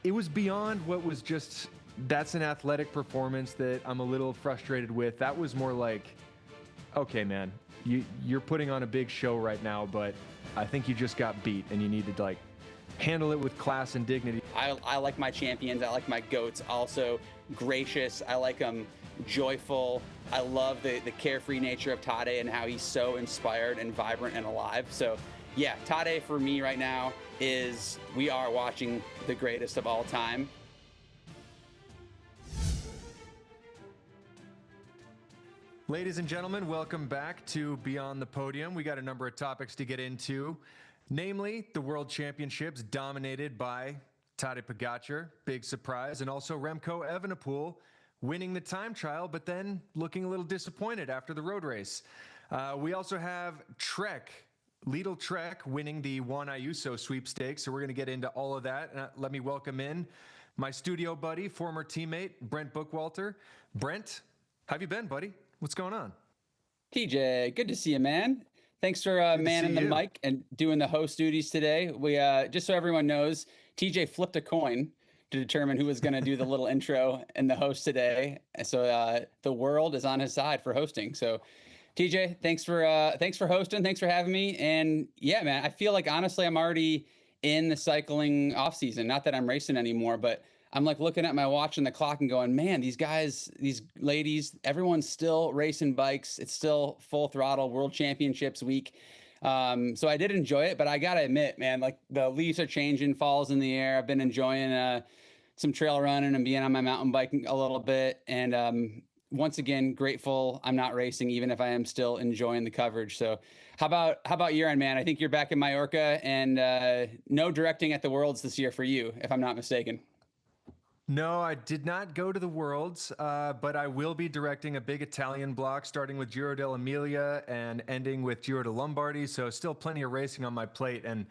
it was beyond what was just, that's an athletic performance that I'm a little frustrated with. That was more like, okay, man, you're putting on a big show right now, but I think you just got beat and you need to like handle it with class and dignity. I like my champions. I like my goats. Also gracious. I like them joyful. I love the carefree nature of Tadej and how he's so inspired and vibrant and alive. So yeah, Tadej for me right now we are watching the greatest of all time. Ladies and gentlemen, welcome back to Beyond the Podium. We got a number of topics to get into, namely the World Championships dominated by Tadej Pogacar, big surprise, and also Remco Evenepoel winning the time trial, but then looking a little disappointed after the road race. We also have Lidl Trek winning the Juan Ayuso sweepstakes, so we're going to get into all of that. Let me welcome in my studio buddy, former teammate, Brent Bookwalter. Brent, how have you been, buddy? What's going on? Tejay, good to see you, man. Thanks for manning the mic and doing the host duties today. We just so everyone knows, TJ flipped a coin to determine who was going to do the little intro and the host today. So the world is on his side for hosting. So TJ, thanks for hosting. Thanks for having me. And yeah, man, I feel like honestly, I'm already in the cycling off season. Not that I'm racing anymore, but I'm like looking at my watch and the clock and going, man, these guys, these ladies, everyone's still racing bikes. It's still full throttle World Championships week. So I did enjoy it, but I got to admit, man, like the leaves are changing, fall's in the air. I've been enjoying some trail running and being on my mountain biking a little bit. And once again, grateful I'm not racing, even if I am still enjoying the coverage. So how about your end, man? I think you're back in Mallorca and no directing at the Worlds this year for you, if I'm not mistaken. No, I did not go to the Worlds, but I will be directing a big Italian block, starting with Giro dell'Emilia and ending with Giro de Lombardy. So still plenty of racing on my plate. And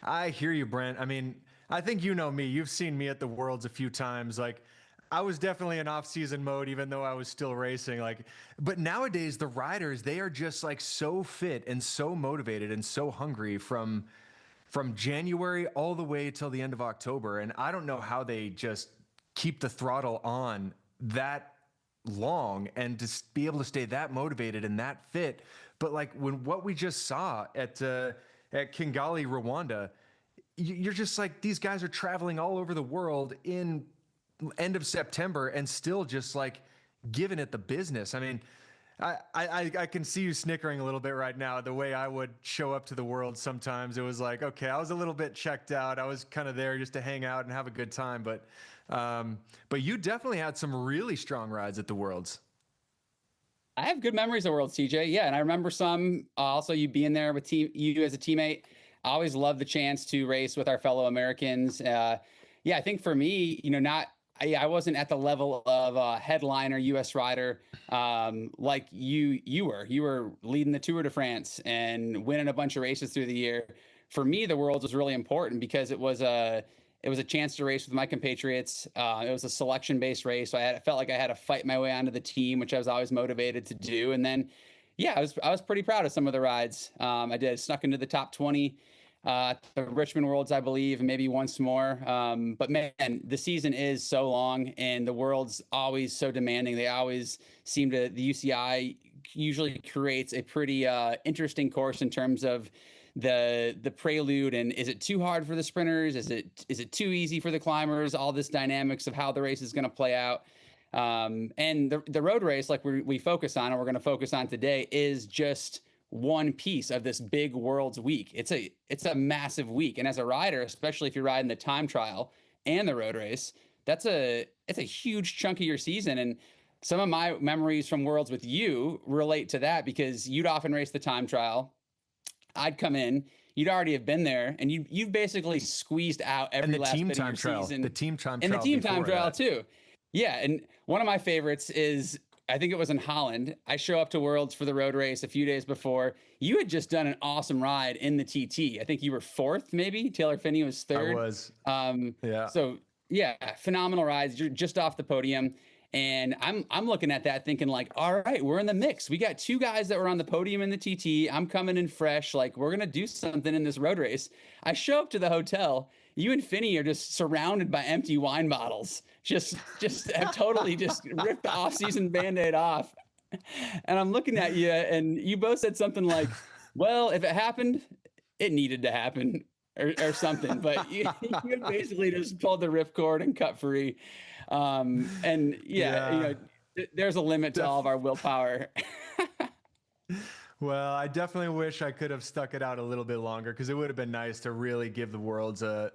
I hear you, Brent. I mean, I think you know me. You've seen me at the Worlds a few times. Like, I was definitely in off-season mode, even though I was still racing. Like, but nowadays the riders, they are just like so fit and so motivated and so hungry from January all the way till the end of October. And I don't know how they just keep the throttle on that long and to be able to stay that motivated and that fit. But like what we just saw at Kigali, Rwanda, you're just like, these guys are traveling all over the world in end of September and still just like giving it the business. I mean, I can see you snickering a little bit right now. The way I would show up to the World sometimes, it was like, okay, I was a little bit checked out. I was kind of there just to hang out and have a good time. But you definitely had some really strong rides at the Worlds. I have good memories of Worlds, TJ. Yeah, and I remember some also you being there with you as a teammate. I always loved the chance to race with our fellow Americans. Yeah, I think for me, I wasn't at the level of a headliner U.S. rider like you were. You were leading the Tour de France and winning a bunch of races through the year. For me, the Worlds was really important because it was a chance to race with my compatriots. It was a selection-based race, so I felt like I had to fight my way onto the team, which I was always motivated to do. And then, yeah, I was pretty proud of some of the rides. I snuck into the top 20. The Richmond Worlds, I believe, and maybe once more. But man, the season is so long and the Worlds always so demanding. They always the UCI usually creates a pretty interesting course in terms of the prelude. And is it too hard for the sprinters? Is it too easy for the climbers? All this dynamics of how the race is going to play out. And the road race, like we focus on, and we're going to focus on today, is just one piece of this big Worlds week. It's a massive week. And as a rider, especially if you're riding the time trial and the road race, it's a huge chunk of your season. And some of my memories from Worlds with you relate to that because you'd often race the time trial. I'd come in, you'd already have been there, and you've basically squeezed out every last bit of your season. The team time trial. And the team time trial too. Yeah. And one of my favorites is, I think it was in Holland. I show up to Worlds for the road race a few days before. You had just done an awesome ride in the TT. I think you were fourth, maybe. Taylor Phinney was third. I was. Yeah. So yeah, phenomenal rides. You're just off the podium. And I'm looking at that thinking like, all right, we're in the mix. We got two guys that were on the podium in the TT. I'm coming in fresh. Like, we're going to do something in this road race. I show up to the hotel you and Finney are just surrounded by empty wine bottles. Just have totally just ripped the off-season Band-Aid off. And I'm looking at you, and you both said something like, well, if it happened, it needed to happen, or something. But you basically just pulled the ripcord and cut free. And yeah, there's a limit to all of our willpower. Well, I definitely wish I could have stuck it out a little bit longer, because it would have been nice to really give the Worlds a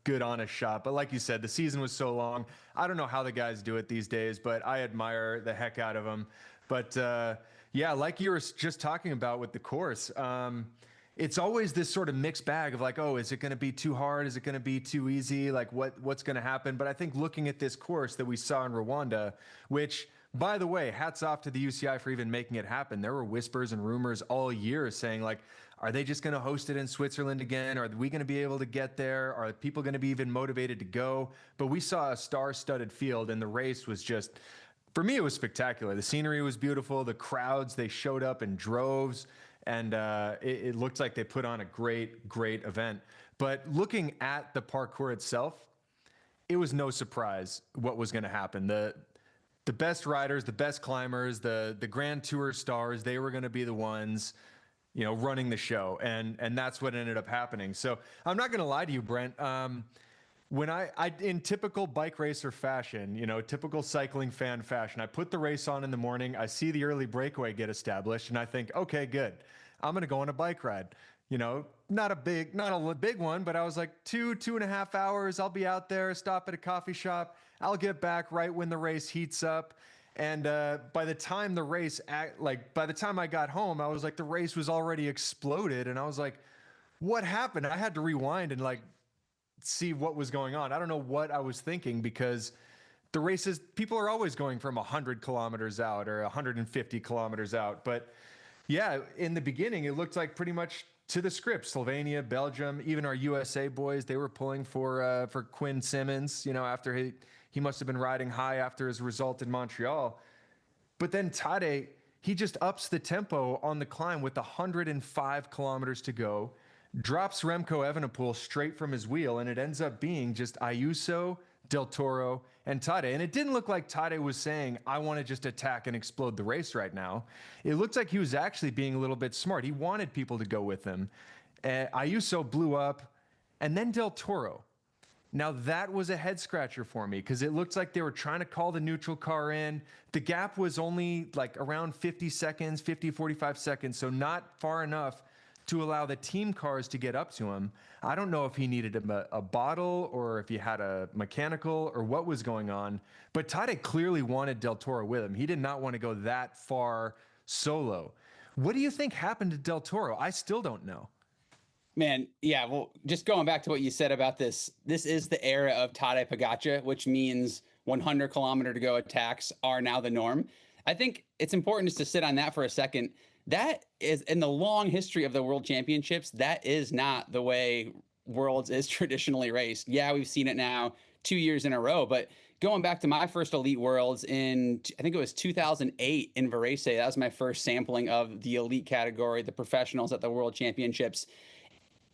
good, honest shot. But like you said, the season was so long. I don't know how the guys do it these days, but I admire the heck out of them. But yeah, like you were just talking about with the course, it's always this sort of mixed bag of like, oh, is it going to be too hard? Is it going to be too easy? Like what's going to happen? But I think looking at this course that we saw in Rwanda, which, by the way, hats off to the UCI for even making it happen. There were whispers and rumors all year saying like, are they just going to host it in Switzerland again? Are we going to be able to get there? Are people going to be even motivated to go? But we saw a star-studded field, and the race was just, for me, it was spectacular. The scenery was beautiful. The crowds, they showed up in droves, and it looked like they put on a great, great event. But looking at the parkour itself, it was no surprise what was going to happen. The best riders, the best climbers, the Grand Tour stars, they were going to be the ones, running the show. And that's what ended up happening. So I'm not going to lie to you, Brent. When I in typical bike racer fashion, typical cycling fan fashion, I put the race on in the morning. I see the early breakaway get established, and I think, okay, good. I'm going to go on a bike ride. Not a big one, but I was like 2.5 hours. I'll be out there, stop at a coffee shop. I'll get back right when the race heats up. And by the time I got home, I was like, the race was already exploded. And I was like, what happened? I had to rewind and see what was going on. I don't know what I was thinking, because the races, people are always going from 100 kilometers out or 150 kilometers out. But yeah, in the beginning, it looked like pretty much to the script. Slovenia, Belgium, even our USA boys, they were pulling for Quinn Simmons, after he must have been riding high after his result in Montreal. But then Tadej, he just ups the tempo on the climb with 105 kilometers to go, drops Remco Evenepoel straight from his wheel, and it ends up being just Ayuso, Del Toro, and Tadej. And it didn't look like Tadej was saying, I want to just attack and explode the race right now. It looked like he was actually being a little bit smart. He wanted people to go with him. Ayuso blew up, and then Del Toro. Now that was a head scratcher for me, because it looked like they were trying to call the neutral car in. The gap was only like around 45 seconds, so not far enough to allow the team cars to get up to him. I don't know if he needed a bottle or if he had a mechanical or what was going on, but Tadej clearly wanted Del Toro with him. He did not want to go that far solo. What do you think happened to Del Toro? I still don't know. Man, yeah, well, just going back to what you said about this is the era of Tadej Pogacar, which means 100 kilometer to go attacks are now the norm. I think it's important just to sit on that for a second. That is, in the long history of the World Championships, that is not the way Worlds is traditionally raced. Yeah, we've seen it now 2 years in a row, but going back to my first Elite Worlds in, I think it was 2008 in Varese, that was my first sampling of the elite category, the professionals at the World Championships.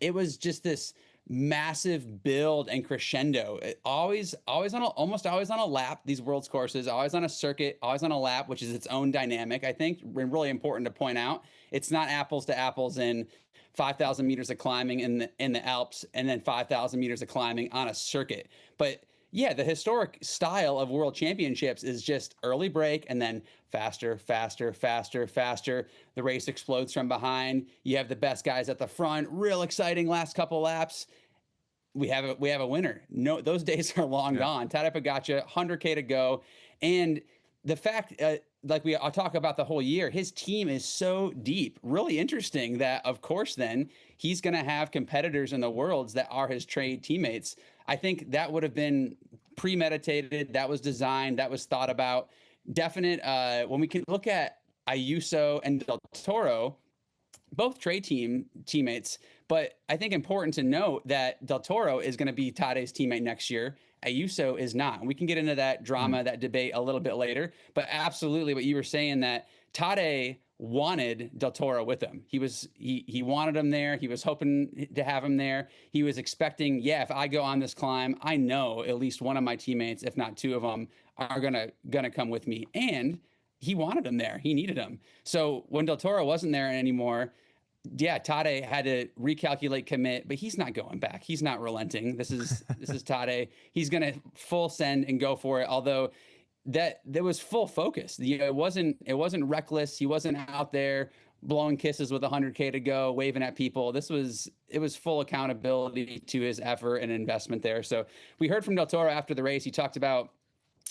It was just this massive build and crescendo. Almost always on a lap, these Worlds courses, always on a circuit, always on a lap, which is its own dynamic, I think. Really important to point out. It's not apples to apples in 5,000 meters of climbing in the Alps and then 5,000 meters of climbing on a circuit. But yeah, the historic style of World Championships is just early break and then faster, faster, faster, faster. The race explodes from behind. You have the best guys at the front. Real exciting last couple laps. We have a winner. No, those days are long gone. Tadej Pogacar, 100K to go. And the fact, I'll talk about the whole year, his team is so deep. Really interesting that, of course, then he's going to have competitors in the Worlds that are his trade teammates. I think that would have been premeditated. That was designed. That was thought about. Definite. When we can look at Ayuso and Del Toro, both trade teammates, but I think important to note that Del Toro is going to be Tadej's teammate next year. Ayuso is not. And we can get into that drama, that debate a little bit later. But absolutely what you were saying, that Tadej wanted Del Toro with him. He wanted him there. He was hoping to have him there. He was expecting, yeah, if I go on this climb, I know at least one of my teammates, if not two of them, are gonna come with me. And he wanted him there. He needed him. So when Del Toro wasn't there anymore, yeah, Tadej had to recalculate, commit, but he's not going back. He's not relenting. This is Tadej. He's gonna full send and go for it. Although that there was full focus. You know, it wasn't reckless. He wasn't out there blowing kisses with 100K to go, waving at people. It was full accountability to his effort and investment there. So we heard from Del Toro after the race. He talked about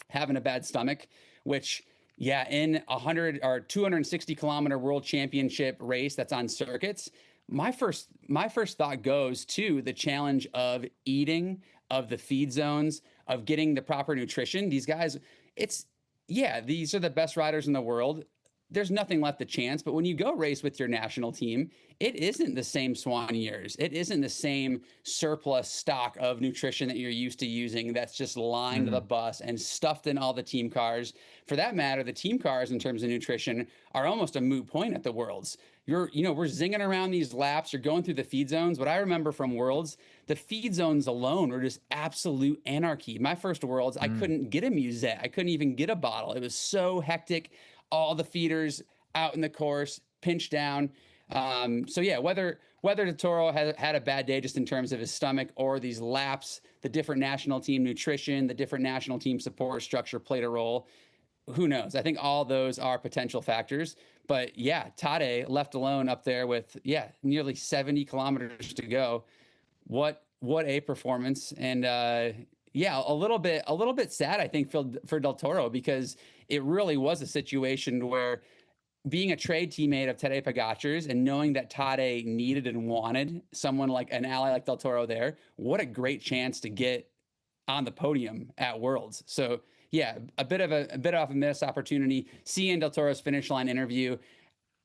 having a bad stomach, which, yeah, in 100 or 260-kilometer world championship race that's on circuits, my first thought goes to the challenge of eating, of the feed zones, of getting the proper nutrition. These guys, these are the best riders in the world. There's nothing left to chance. But when you go race with your national team, it isn't the same swan years. It isn't the same surplus stock of nutrition that you're used to using that's just lined the bus and stuffed in all the team cars. For that matter, the team cars in terms of nutrition are almost a moot point at the Worlds. We're zinging around these laps. You're going through the feed zones. What I remember from Worlds, the feed zones alone were just absolute anarchy. My first Worlds, I couldn't get a musette. I couldn't even get a bottle. It was so hectic. All the feeders out in the course, pinched down. So yeah, whether Del Toro had a bad day just in terms of his stomach or these laps, the different national team nutrition, the different national team support structure played a role. Who knows? I think all those are potential factors. But yeah, Tadej left alone up there with nearly 70 kilometers to go. What a performance. And a little bit sad, I think, for Del Toro, because it really was a situation where, being a trade teammate of Tadej Pogacar's and knowing that Tadej needed and wanted someone like an ally like Del Toro there, what a great chance to get on the podium at Worlds. So yeah, a bit of a missed opportunity. Seeing Del Toro's finish line interview,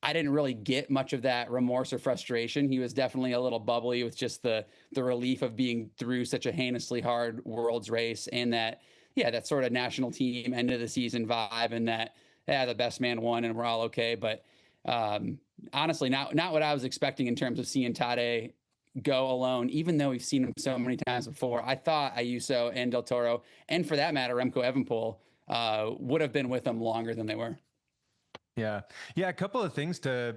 I didn't really get much of that remorse or frustration. He was definitely a little bubbly with just the relief of being through such a heinously hard Worlds race, and that sort of national team end of the season vibe, and that the best man won and we're all okay. But honestly, not what I was expecting in terms of seeing Tadej go alone, even though we've seen him so many times before. I thought Ayuso and Del Toro, and for that matter, Remco Evenepoel, would have been with him longer than they were. Yeah. A couple of things to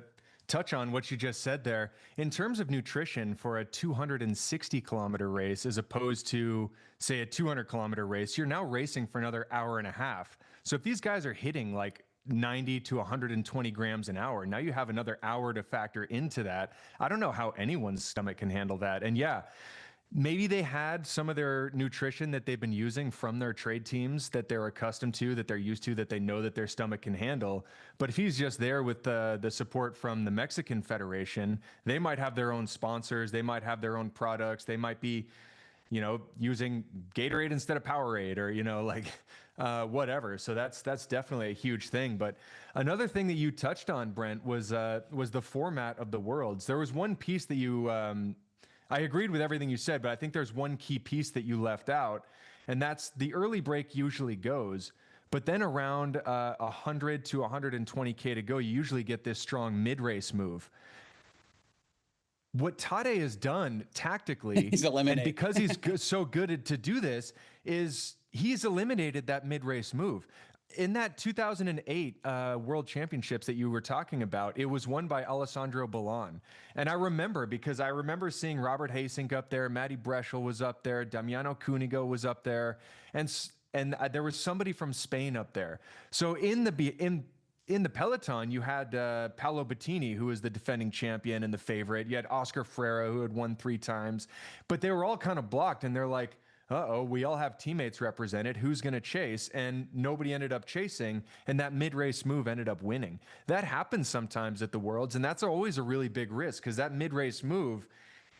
touch on what you just said there. In terms of nutrition for a 260-kilometer race, as opposed to, say, a 200-kilometer race, you're now racing for another hour and a half. So if these guys are hitting like 90 to 120 grams an hour, now you have another hour to factor into that. I don't know how anyone's stomach can handle that. And maybe they had some of their nutrition that they've been using from their trade teams that they're accustomed to, that they're used to, that they know that their stomach can handle. But if he's just there with the support from the Mexican Federation, they might have their own sponsors. They might have their own products. They might be, using Gatorade instead of Powerade, or, whatever. So that's definitely a huge thing. But another thing that you touched on, Brent, was the format of the Worlds. There was one piece that you, I agreed with everything you said, but I think there's one key piece that you left out, and that's the early break usually goes, but then around 100 to 120K to go, you usually get this strong mid-race move. What Tadej has done tactically, and because he's so good to do this, is he's eliminated that mid-race move. In that 2008 World Championships that you were talking about, it was won by Alessandro Balon. And I remember, because I remember seeing Robert Hasink up there, Matty Breschel was up there, Damiano Cunego was up there, and there was somebody from Spain up there. So in the peloton, you had Paolo Bettini, who was the defending champion and the favorite. You had Oscar Freire, who had won 3 times. But they were all kind of blocked, and they're like, uh-oh, we all have teammates represented. Who's going to chase? And nobody ended up chasing, and that mid-race move ended up winning. That happens sometimes at the Worlds, and that's always a really big risk, because that mid-race move,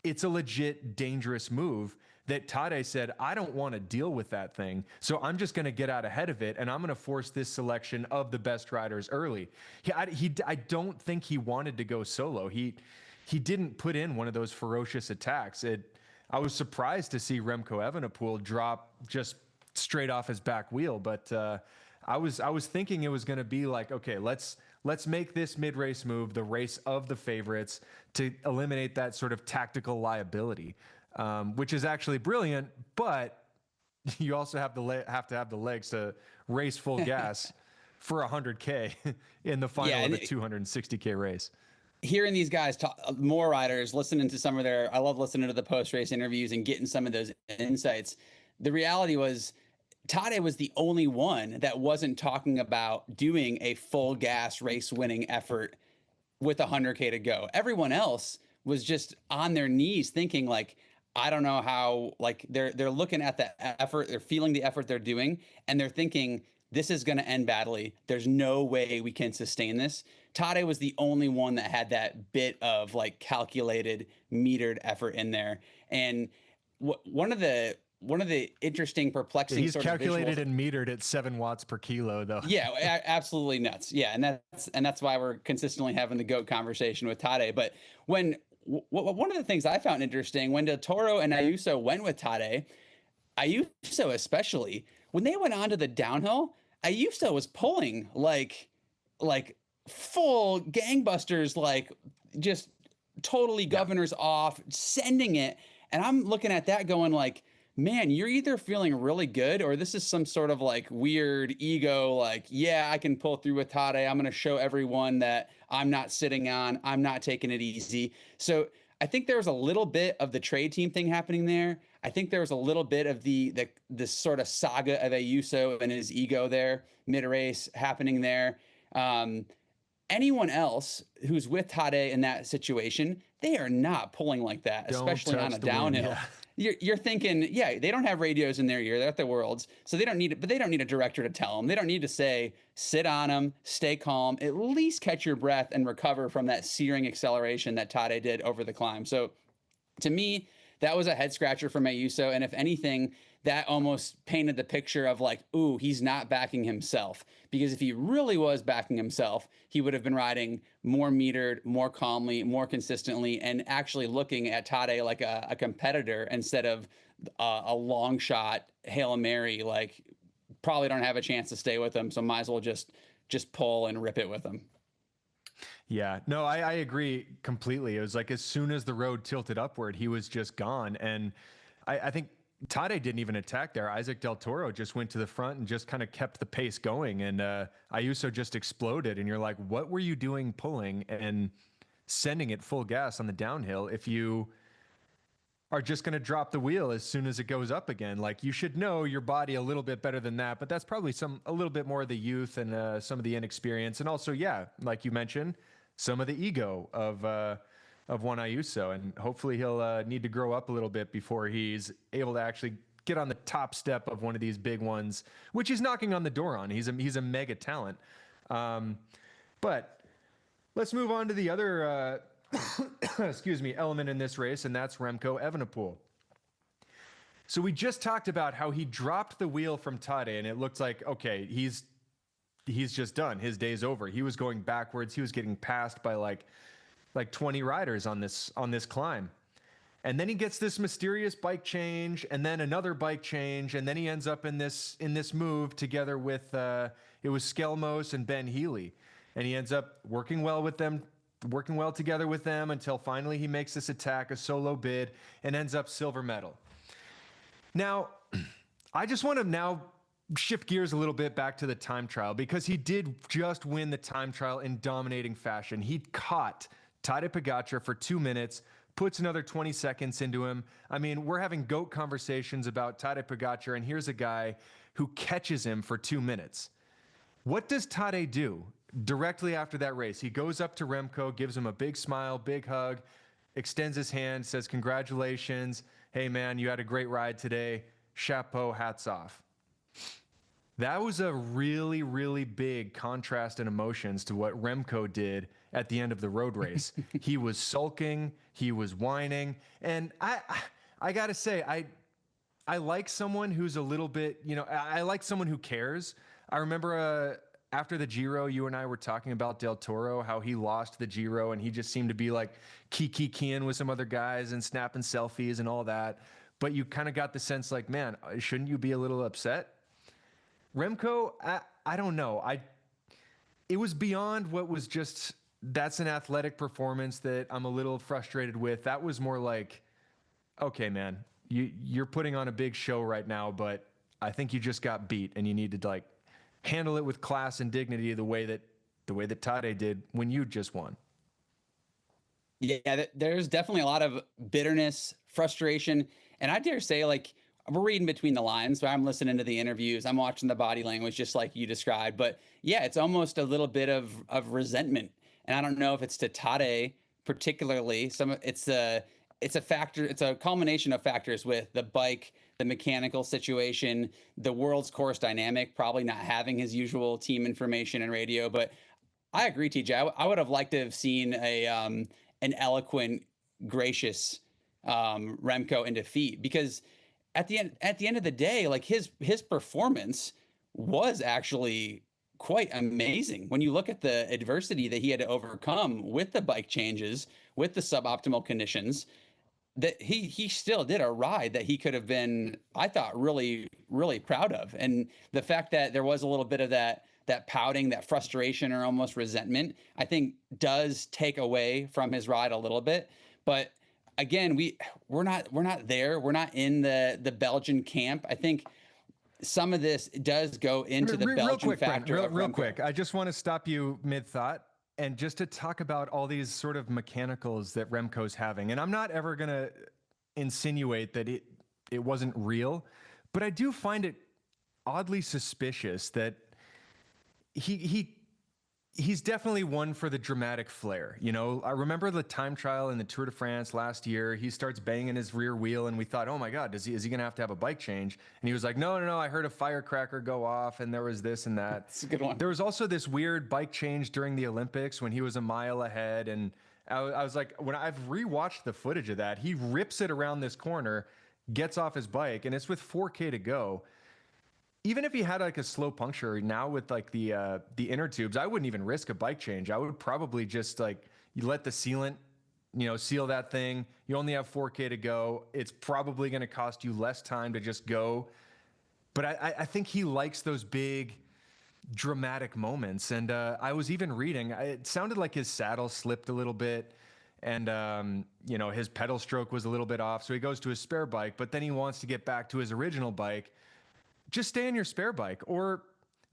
it's a legit dangerous move that Tadej said, I don't want to deal with that thing, so I'm just going to get out ahead of it, and I'm going to force this selection of the best riders early. I don't think he wanted to go solo. He didn't put in one of those ferocious attacks. I was surprised to see Remco Evenepoel drop just straight off his back wheel, but I was thinking it was going to be like, okay, let's let's make this mid-race move the race of the favorites to eliminate that sort of tactical liability, which is actually brilliant, but you also have to have the legs to race full gas for 100K in the final of a 260K race. Hearing these guys talk, more riders, listening to some of I love listening to the post-race interviews and getting some of those insights. The reality was Tadej was the only one that wasn't talking about doing a full gas race winning effort with 100K to go. Everyone else was just on their knees thinking like, I don't know how, like they're looking at the effort, they're feeling the effort they're doing, and they're thinking this is going to end badly. There's no way we can sustain this. Tadej was the only one that had that bit of like calculated, metered effort in there. And one of the interesting, perplexing he's calculated and metered at 7 watts per kilo, though. Yeah, absolutely nuts. Yeah, and that's why we're consistently having the GOAT conversation with Tadej. But one of the things I found interesting when Del Toro and Ayuso went with Tadej, Ayuso especially, when they went on to the downhill, Ayuso was pulling like full gangbusters, like just totally governors off, sending it. And I'm looking at that going like, man, you're either feeling really good or this is some sort of like weird ego, like, yeah, I can pull through with Tadej. I'm going to show everyone that I'm not sitting on, I'm not taking it easy. So I think there was a little bit of the trade team thing happening there. I think there was a little bit of the sort of saga of Ayuso and his ego there, mid-race happening there. Anyone else who's with Tadej in that situation, they are not pulling like that, especially on a downhill. Wind, yeah. You're thinking, yeah, they don't have radios in their ear. They're at the Worlds, so they don't need it. But they don't need a director to tell them. They don't need to say, sit on them, stay calm, at least catch your breath and recover from that searing acceleration that Tadej did over the climb. So to me, that was a head scratcher for Ayuso. And if anything, that almost painted the picture of like, ooh, he's not backing himself. Because if he really was backing himself, he would have been riding more metered, more calmly, more consistently, and actually looking at Tadej like a competitor instead of a long shot Hail Mary, like probably don't have a chance to stay with him. So might as well just pull and rip it with him. Yeah, no, I agree completely. It was like as soon as the road tilted upward, he was just gone. And I think Tadej didn't even attack there. Isaac Del Toro just went to the front and just kind of kept the pace going. And Ayuso just exploded. And you're like, what were you doing pulling and sending it full gas on the downhill if you are just going to drop the wheel as soon as it goes up again? Like, you should know your body a little bit better than that. But that's probably a little bit more of the youth and some of the inexperience. And also, yeah, like you mentioned, some of the ego of one Ayuso, and hopefully he'll need to grow up a little bit before he's able to actually get on the top step of one of these big ones, which he's knocking on the door on. He's a mega talent. But let's move on to the other element in this race, and that's Remco Evenepoel. So we just talked about how he dropped the wheel from Tadej, and it looked like, okay, he's just done. His day's over. He was going backwards. He was getting passed by like 20 riders on this climb. And then he gets this mysterious bike change and then another bike change. And then he ends up in this move together with, it was Skelmos and Ben Healy. And he ends up working well together with them until finally he makes this attack, a solo bid, and ends up silver medal. Now, I just want to now shift gears a little bit back to the time trial, because he did just win the time trial in dominating fashion. He caught Tadej Pogacar for 2 minutes, puts another 20 seconds into him. I mean, we're having GOAT conversations about Tadej Pogacar, and here's a guy who catches him for 2 minutes. What does Tadej do directly after that race? He goes up to Remco, gives him a big smile, big hug, extends his hand, says, congratulations. Hey, man, you had a great ride today. Chapeau, hats off. That was a really, really big contrast in emotions to what Remco did at the end of the road race. He was sulking, he was whining, and I got to say, I like someone who's a little bit, I like someone who cares. I remember after the Giro, you and I were talking about Del Toro, how he lost the Giro, and he just seemed to be like keying with some other guys and snapping selfies and all that. But you kind of got the sense like, man, shouldn't you be a little upset? Remco, I don't know. it was beyond what was just, that's an athletic performance that I'm a little frustrated with. That was more like, okay, man, you're putting on a big show right now, but I think you just got beat and you need to like handle it with class and dignity the way that Tadej did when you just won. Yeah, there's definitely a lot of bitterness, frustration, and I dare say, like, we're reading between the lines. So I'm listening to the interviews, I'm watching the body language, just like you described. But yeah, it's almost a little bit of resentment, and I don't know if it's to Tadej particularly. It's a factor. It's a culmination of factors with the bike, the mechanical situation, the world's course dynamic, probably not having his usual team information and radio. But I agree, TJ. I would have liked to have seen an eloquent, gracious Remco in defeat, because at the end of the day, like his performance was actually quite amazing when you look at the adversity that he had to overcome with the bike changes, with the suboptimal conditions. That he still did a ride that he could have been, I thought, really, really proud of. And the fact that there was a little bit of that pouting, that frustration or almost resentment, I think does take away from his ride a little bit. But again, we're not there. We're not in the Belgian camp. I think some of this does go into the Belgian factor. Brent, real quick. I just want to stop you mid thought and just to talk about all these sort of mechanicals that Remco's having. And I'm not ever going to insinuate that it wasn't real, but I do find it oddly suspicious that he's definitely one for the dramatic flair. You know, I remember the time trial in the Tour de France last year. He starts banging his rear wheel and we thought, oh my God, is he going to have a bike change? And he was like, no, I heard a firecracker go off and there was this and that. It's a good one. There was also this weird bike change during the Olympics when he was a mile ahead. And I was like, when I've rewatched the footage of that, he rips it around this corner, gets off his bike, and it's with 4K to go. Even if he had like a slow puncture now with like the inner tubes, I wouldn't even risk a bike change. I would probably just like, you let the sealant, seal that thing. You only have 4K to go. It's probably going to cost you less time to just go. But I think he likes those big dramatic moments. And I was even reading, it sounded like his saddle slipped a little bit. And, his pedal stroke was a little bit off. So he goes to his spare bike, but then he wants to get back to his original bike. Just stay on your spare bike. Or,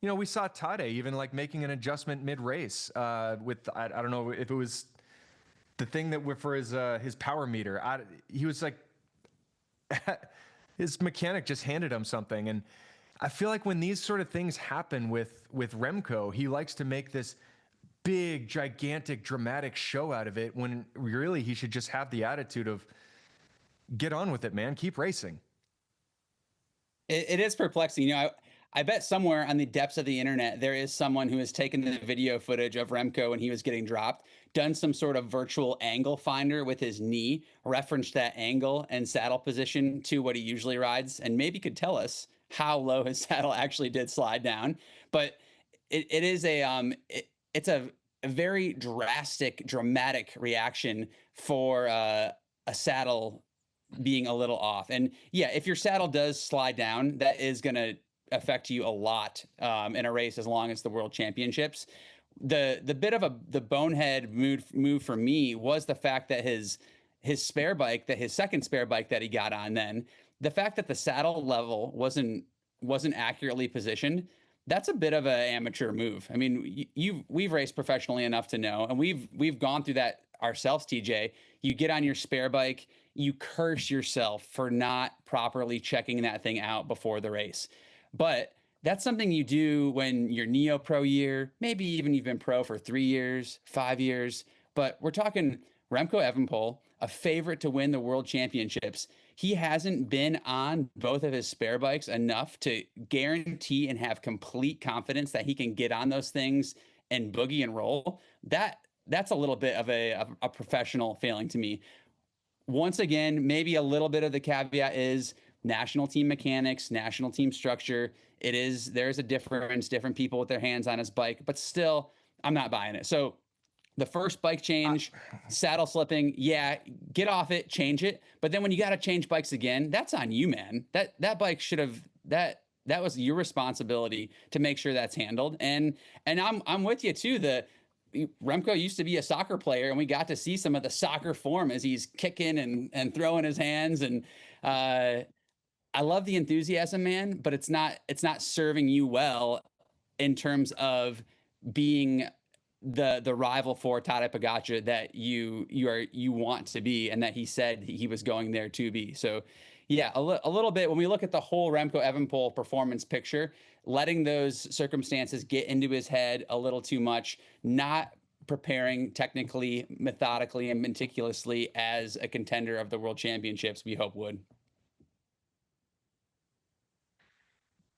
we saw Tadej even like making an adjustment mid-race with, I don't know if it was the thing that for his power meter. He was like, his mechanic just handed him something. And I feel like when these sort of things happen with Remco, he likes to make this big, gigantic, dramatic show out of it when really he should just have the attitude of get on with it, man. Keep racing. It is perplexing. I bet somewhere on the depths of the internet, there is someone who has taken the video footage of Remco when he was getting dropped, done some sort of virtual angle finder with his knee, referenced that angle and saddle position to what he usually rides, and maybe could tell us how low his saddle actually did slide down. But it's a very dramatic reaction for a saddle being a little off. And yeah, if your saddle does slide down, that is going to affect you a lot in a race as long as the World Championships. The bit of the bonehead move for me was the fact that his spare bike, his second spare bike that he got on, then the fact that the saddle level wasn't accurately positioned. That's a bit of an amateur move. I mean, we've raced professionally enough to know, and we've gone through that ourselves, TJ. You get on your spare bike, you curse yourself for not properly checking that thing out before the race. But that's something you do when you're neo-pro year, maybe even you've been pro for 3 years, 5 years. But we're talking Remco Evenepoel, a favorite to win the World Championships. He hasn't been on both of his spare bikes enough to guarantee and have complete confidence that he can get on those things and boogie and roll. That's a little bit of a professional failing to me. Once again, maybe a little bit of the caveat is national team mechanics, national team structure. There's a difference, different people with their hands on his bike, but still, I'm not buying it. So the first bike change, saddle slipping, yeah, get off it, change it. But then when you got to change bikes again, that's on you, man. That bike should have, that your responsibility to make sure that's handled. And I'm with you too. Remco used to be a soccer player, and we got to see some of the soccer form as he's kicking and throwing his hands. And I love the enthusiasm, man, but it's not serving you well in terms of being the rival for Tadej Pogacar that you want to be, and that he said he was going there to be. So yeah, a little bit when we look at the whole Remco Evenepoel performance picture, letting those circumstances get into his head a little too much, not preparing technically, methodically, and meticulously as a contender of the World Championships we hope would.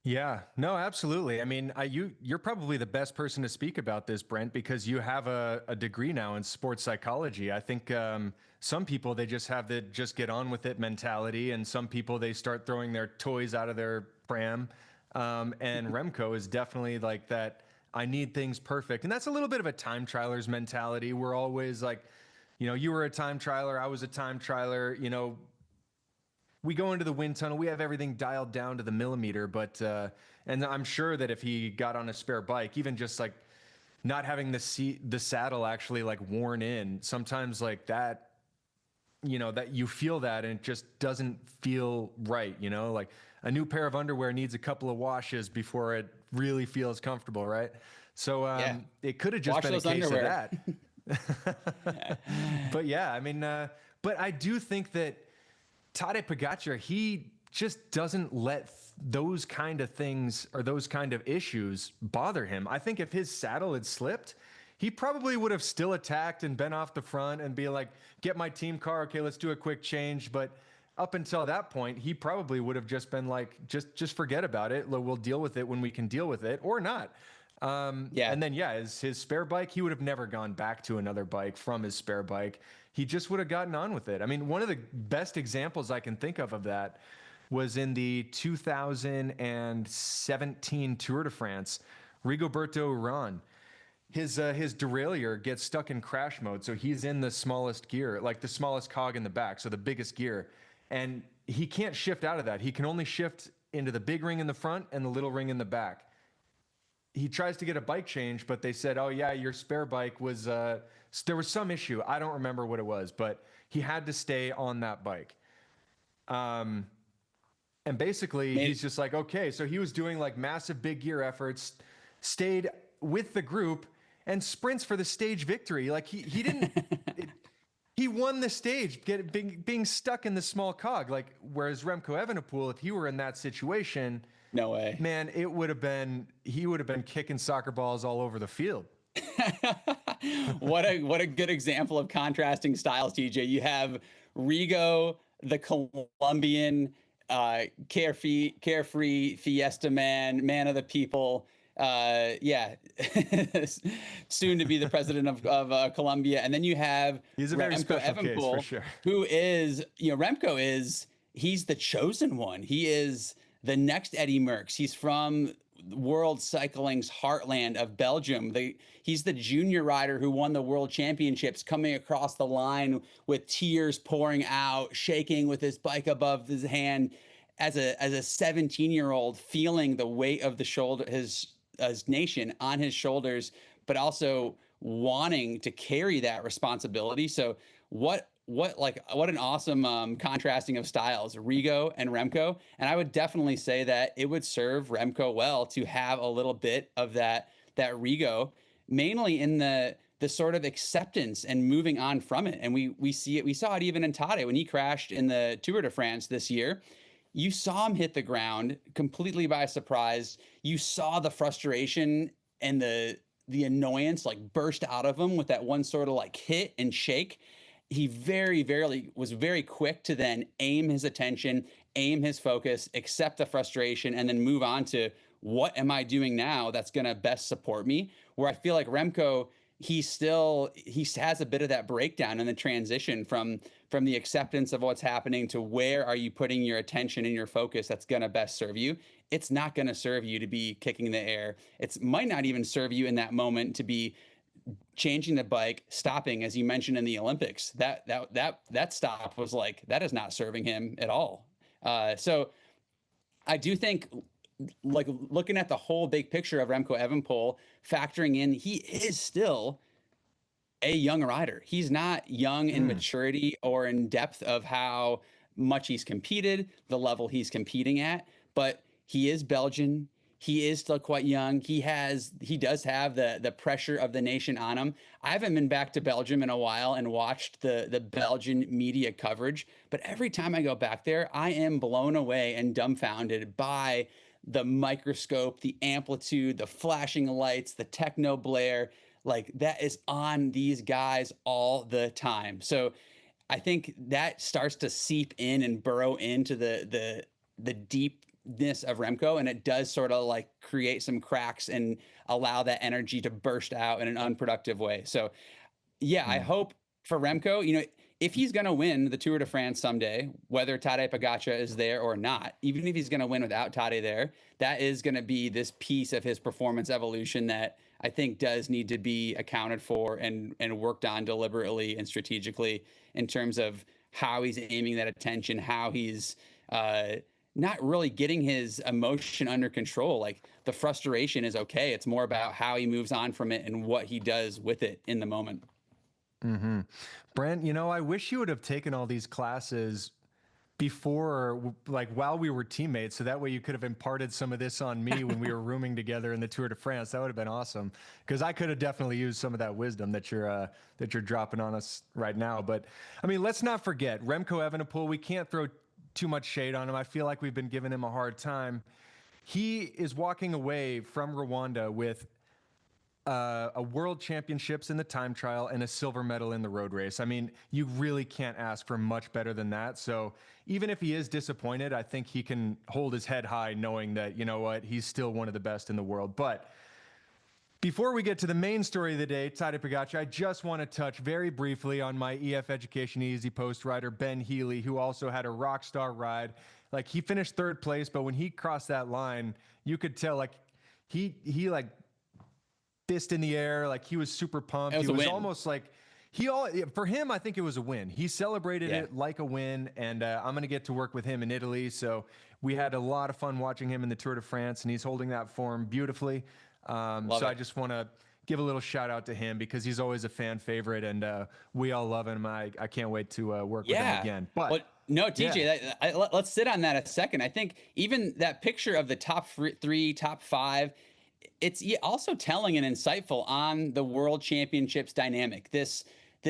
Yeah, no, absolutely. I mean, you're probably the best person to speak about this, Brent, because you have a degree now in sports psychology. I think some people, they just have the just get on with it mentality, and some people, they start throwing their toys out of their pram. And Remco is definitely like that. I need things perfect. And that's a little bit of a time trialer's mentality. We're always like, you were a time trialer, I was a time trialer, we go into the wind tunnel, we have everything dialed down to the millimeter, but and I'm sure that if he got on a spare bike, even just like not having the saddle actually like worn in, sometimes like that, that you feel that and it just doesn't feel right, like a new pair of underwear needs a couple of washes before it really feels comfortable, right? So it could have just been a case underwear. Of that. But yeah, I mean, but I do think that Tadej Pogacar, he just doesn't let those kind of things or those kind of issues bother him. I think if his saddle had slipped, he probably would have still attacked and been off the front and be like, get my team car. Okay, let's do a quick change. But up until that point, he probably would have just been like, just forget about it. We'll deal with it when we can deal with it or not. And then, his spare bike, he would have never gone back to another bike from his spare bike. He just would have gotten on with it. I mean, one of the best examples I can think of that was in the 2017 Tour de France. Rigoberto Urán, his derailleur gets stuck in crash mode, so he's in the smallest gear, like the smallest cog in the back, so the biggest gear, and he can't shift out of that. He can only shift into the big ring in the front and the little ring in the back. He tries to get a bike change, but they said, oh yeah, your spare bike was, there was some issue. I don't remember what it was, but he had to stay on that bike. And basically he's just like, okay, so he was doing like massive big gear efforts, stayed with the group and sprints for the stage victory. Like he didn't, he won the stage being stuck in the small cog. Like, whereas Remco Evenepoel, if he were in that situation, no way, man, he would have been kicking soccer balls all over the field. What a good example of contrasting styles, TJ. You have Rigo, the Colombian, carefree fiesta man of the people. Soon to be the president of Colombia. And then you have he's a very special case for sure. Who is, Remco he's the chosen one. He is the next Eddie Merckx. He's from world cycling's heartland of Belgium. He's the junior rider who won the world championships, coming across the line with tears pouring out, shaking with his bike above his hand as a 17-year-old, feeling the weight of the shoulder, his nation on his shoulders, but also wanting to carry that responsibility. So what an awesome contrasting of styles, Rigo and Remco. And I would definitely say that it would serve Remco well to have a little bit of that Rigo, mainly in the sort of acceptance and moving on from it. And we saw it even in Tadej when he crashed in the Tour de France this year. You saw him hit the ground completely by surprise. You saw the frustration and the annoyance like burst out of him with that one sort of like hit and shake. He was very quick to then aim his attention, aim his focus, accept the frustration, and then move on to what am I doing now that's going to best support me? Where I feel like Remco, he has a bit of that breakdown in the transition from the acceptance of what's happening to where are you putting your attention and your focus that's going to best serve you. It's not going to serve you to be kicking the air. It might not even serve you in that moment to be changing the bike, stopping, as you mentioned in the Olympics. That stop was like, that is not serving him at all. So I do think like looking at the whole big picture of Remco Evenepoel, factoring in he is still a young rider. He's not young in maturity or in depth of how much he's competed, the level he's competing at, but he is Belgian. He is still quite young. He does have the pressure of the nation on him. I haven't been back to Belgium in a while and watched the Belgian media coverage, but every time I go back there, I am blown away and dumbfounded by the microscope, the amplitude, the flashing lights, the techno blare, like that is on these guys all the time. So I think that starts to seep in and burrow into the deepness of Remco, and it does sort of like create some cracks and allow that energy to burst out in an unproductive way. So yeah, I hope for Remco, you know, if he's going to win the Tour de France someday, whether Tadej Pogacar is there or not, even if he's going to win without Tadej there, that is going to be this piece of his performance evolution that I think does need to be accounted for and worked on deliberately and strategically in terms of how he's aiming that attention, how he's not really getting his emotion under control. Like the frustration is okay. It's more about how he moves on from it and what he does with it in the moment. Mm-hmm. Brent, you know, I wish you would have taken all these classes before, like while we were teammates, so that way you could have imparted some of this on me when we were rooming together in the Tour de France. That would have been awesome, because I could have definitely used some of that wisdom that you're dropping on us right now. But I mean, let's not forget Remco Evenepoel. We can't throw too much shade on him. I feel like we've been giving him a hard time. He is walking away from Rwanda with a world championships in the time trial and a silver medal in the road race. I mean, you really can't ask for much better than that. So even if he is disappointed, I think he can hold his head high knowing that, you know what, he's still one of the best in the world. But before we get to the main story of the day, Tadej Pogacar, I just want to touch very briefly on my EF Education Easy Post rider, Ben Healy, who also had a rock star ride. Like, he finished third place, but when he crossed that line, you could tell, like, he like fist in the air, like he was super pumped. He was almost like for him, I think it was a win. He celebrated it like a win, and I'm going to get to work with him in Italy. So we had a lot of fun watching him in the Tour de France, and he's holding that form beautifully. I just want to give a little shout out to him because he's always a fan favorite, and we all love him. I can't wait to work with him again. But no, TJ, let's sit on that a second. I think even that picture of the top three, top five, it's also telling and insightful on the World Championships dynamic. This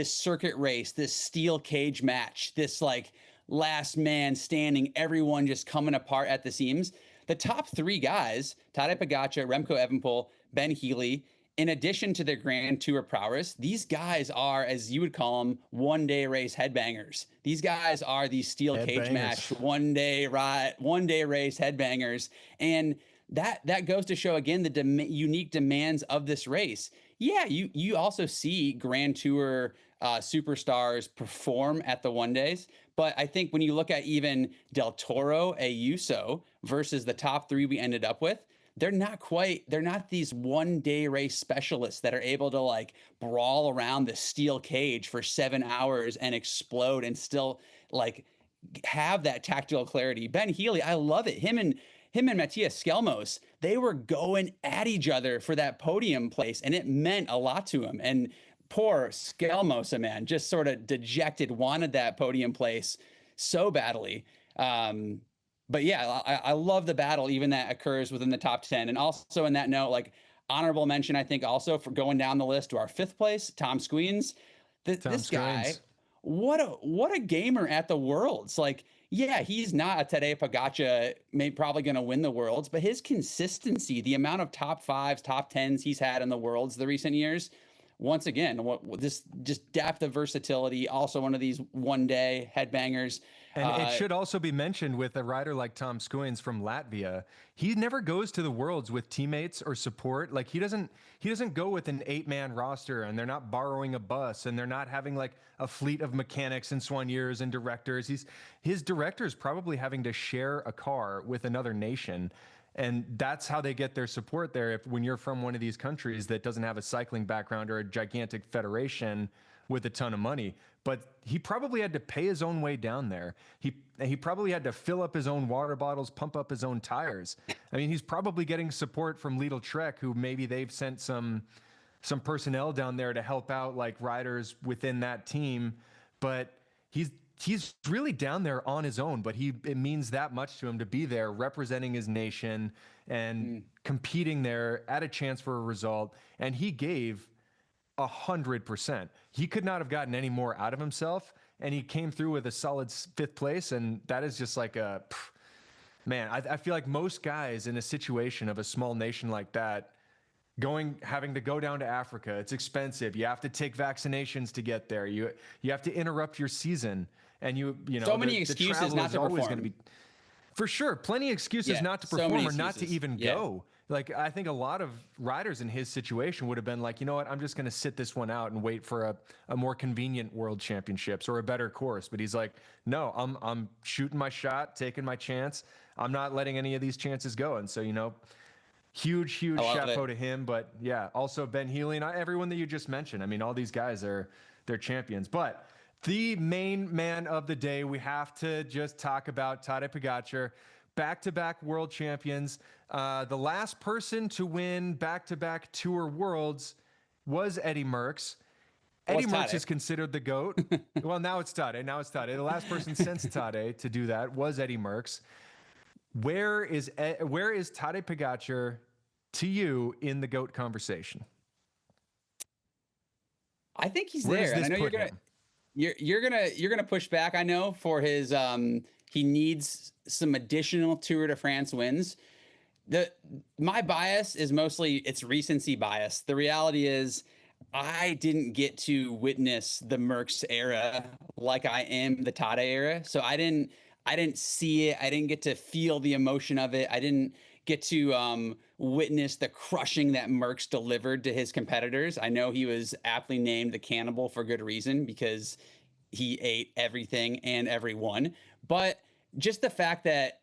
circuit race, this steel cage match, this like last man standing, everyone just coming apart at the seams. The top three guys, Tadej Pogacar, Remco Evenepoel, Ben Healy, in addition to their Grand Tour prowess, these guys are, as you would call them, one-day race headbangers. These guys are these steel cage match, one-day race headbangers. And that goes to show, again, the unique demands of this race. Yeah, you also see Grand Tour superstars perform at the one days. But I think when you look at even Del Toro, Ayuso versus the top three we ended up with, they're not these one-day race specialists that are able to like brawl around the steel cage for 7 hours and explode and still like have that tactical clarity. Ben Healy, I love it. Him and Matthias Skelmos, they were going at each other for that podium place, and it meant a lot to him. And poor Skelmos, man, just sort of dejected, wanted that podium place so badly. But yeah, I love the battle, even that occurs within the top 10. And also in that note, like honorable mention, I think also for going down the list to our fifth place, Tom Squeens. This guy, what a gamer at the Worlds. Like, yeah, he's not a Tadej Pogacar, probably going to win the Worlds, but his consistency, the amount of top fives, top tens he's had in the Worlds the recent years, once again, this just depth of versatility, also one of these one-day headbangers. And it should also be mentioned with a rider like Tom Squeens from Latvia, he never goes to the Worlds with teammates or support. Like he doesn't go with an 8-man roster, and they're not borrowing a bus, and they're not having like a fleet of mechanics and soigneurs and directors. His director's probably having to share a car with another nation. And that's how they get their support there. When you're from one of these countries that doesn't have a cycling background or a gigantic federation with a ton of money, but he probably had to pay his own way down there. He probably had to fill up his own water bottles, pump up his own tires. I mean, he's probably getting support from Lidl Trek, who maybe they've sent some personnel down there to help out like riders within that team, but he's really down there on his own, but it means that much to him to be there representing his nation and competing there at a chance for a result. And he gave 100%. He could not have gotten any more out of himself. And he came through with a solid 5th place. And that is just like man, I feel like most guys in a situation of a small nation like that, having to go down to Africa, it's expensive. You have to take vaccinations to get there. You have to interrupt your season, and you know, so many excuses not to perform. For sure, plenty of excuses not to perform or not to even go. Like, I think a lot of riders in his situation would have been like, you know what, I'm just going to sit this one out and wait for a more convenient World Championships or a better course. But he's like, no, I'm shooting my shot, taking my chance. I'm not letting any of these chances go. And so, you know, huge chapeau to him. But yeah, also Ben Healy and everyone that you just mentioned. I mean, all these guys they're champions. But the main man of the day, we have to just talk about Tadej Pogacar, back-to-back world champions. The last person to win back-to-back Tour Worlds was Eddie Merckx. Eddie Merckx is considered the GOAT. Well, now it's Tadej. The last person since Tadej to do that was Eddie Merckx. Where is Tadej Pogacar to you in the GOAT conversation? I think he's there. And I know you're gonna push back. I know for his he needs some additional Tour de France wins. My bias is mostly it's recency bias. The reality is I didn't get to witness the Merckx era like I am the Tadej era. So I didn't see it. I didn't get to feel the emotion of it. I didn't get to witness the crushing that Merckx delivered to his competitors. I know he was aptly named the cannibal for good reason because he ate everything and everyone. But just the fact that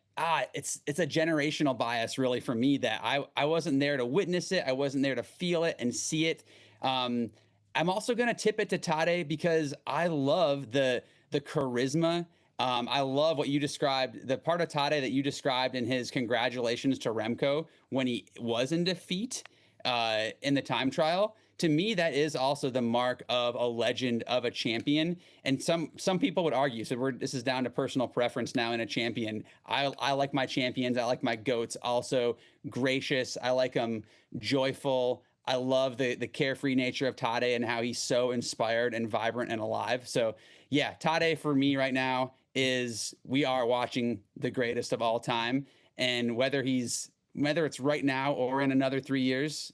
it's a generational bias really for me that I wasn't there to witness it. I wasn't there to feel it and see it. I'm also going to tip it to Tadej because I love the charisma. I love what you described, the part of Tadej that you described in his congratulations to Remco when he was in defeat in the time trial. To me, that is also the mark of a legend, of a champion. And some people would argue, so this is down to personal preference now in a champion. I like my champions. I like my GOATs also gracious. I like them joyful. I love the carefree nature of Tadej and how he's so inspired and vibrant and alive. So yeah, Tadej for me right now we are watching the greatest of all time. And whether it's right now or in another 3 years,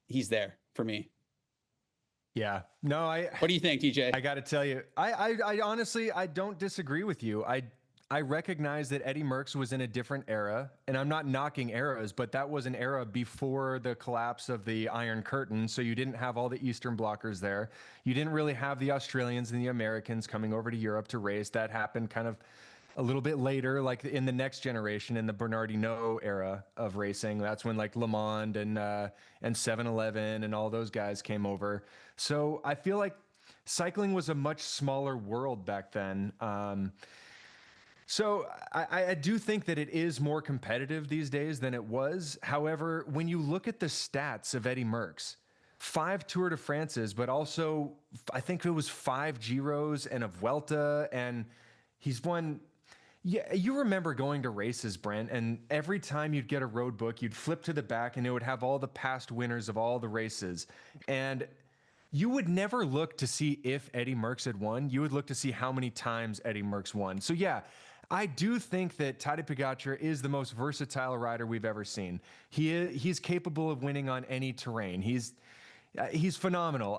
he's there for me. Yeah, no, what do you think, TJ? I got to tell you, I honestly, I don't disagree with you. I recognize that Eddie Merckx was in a different era, and I'm not knocking eras, but that was an era before the collapse of the Iron Curtain. So you didn't have all the Eastern blockers there. You didn't really have the Australians and the Americans coming over to Europe to race. That happened kind of a little bit later, like in the next generation, in the Bernard Hinault era of racing. That's when like Le Monde and 7-Eleven and all those guys came over. So I feel like cycling was a much smaller world back then. So I do think that it is more competitive these days than it was. However, when you look at the stats of Eddie Merckx, 5 Tour de France's, but also I think it was 5 Giros and a Vuelta, and he's won. Yeah, you remember going to races, Brent, and every time you'd get a road book, you'd flip to the back and it would have all the past winners of all the races. And you would never look to see if Eddie Merckx had won. You would look to see how many times Eddie Merckx won. So yeah, I do think that Tadej Pogacar is the most versatile rider we've ever seen. He's capable of winning on any terrain. He's phenomenal.